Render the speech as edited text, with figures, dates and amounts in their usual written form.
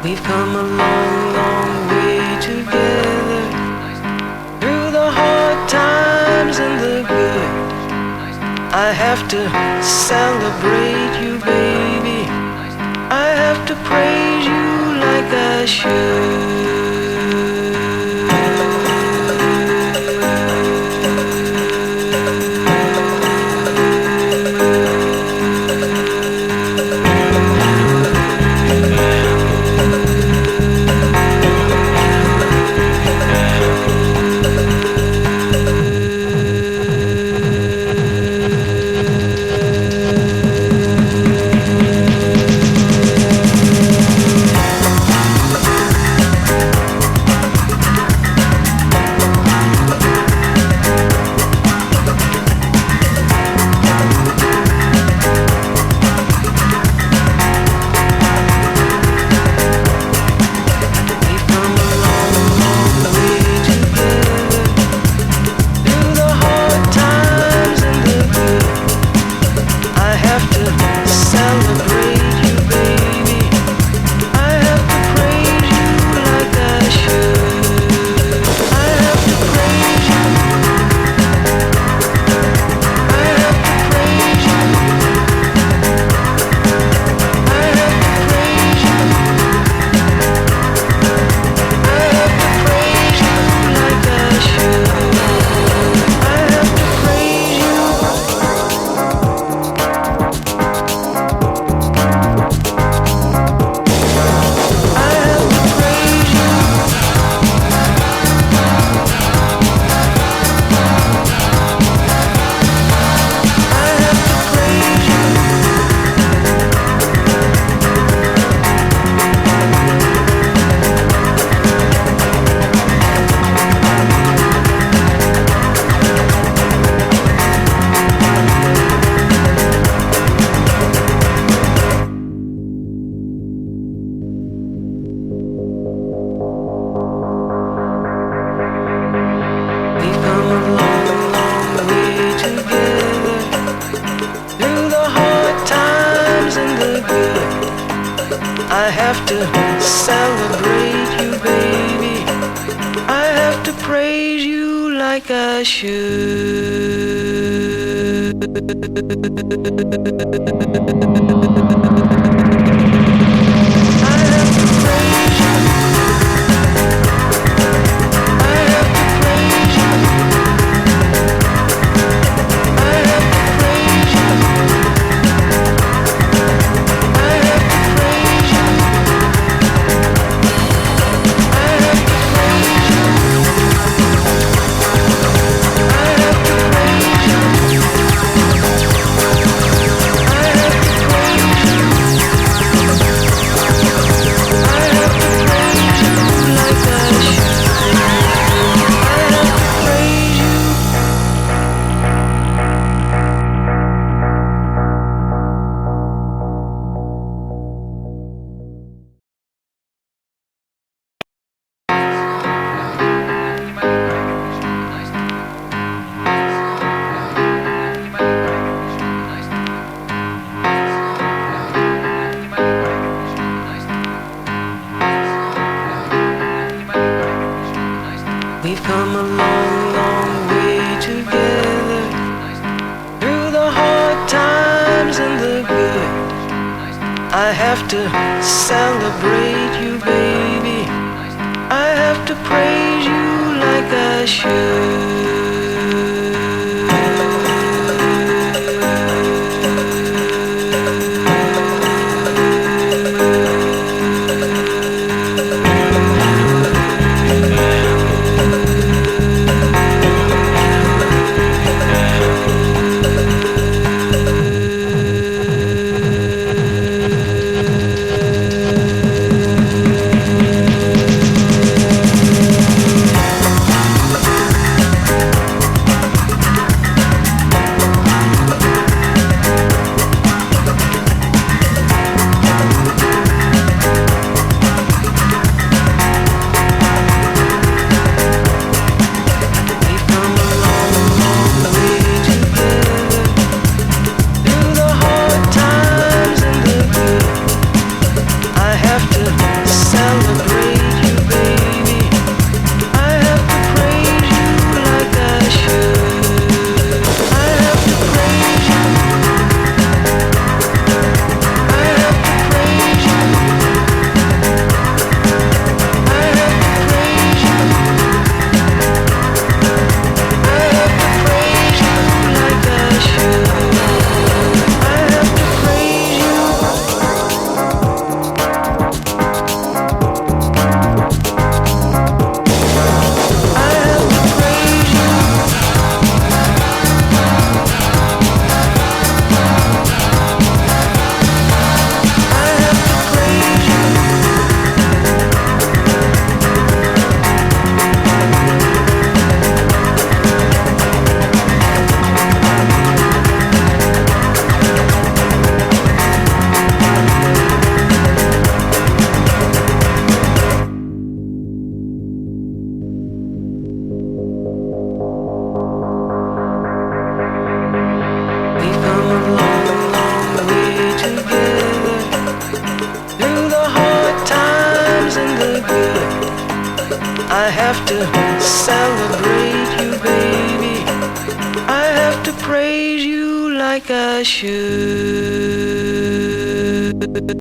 We've come a long, long way together, through the hard times and the good. I have to celebrate you, baby. I have to praise you like I should. I have to celebrate you, baby. I have to praise you like I should. I have to praise you. I have to praise you. I have to praise you. I have to praise you. We've come a long, long way together, through the hard times and the good. I have to celebrate you, baby. I have to praise you like I should. I have to celebrate you, baby. I have to praise you like I should.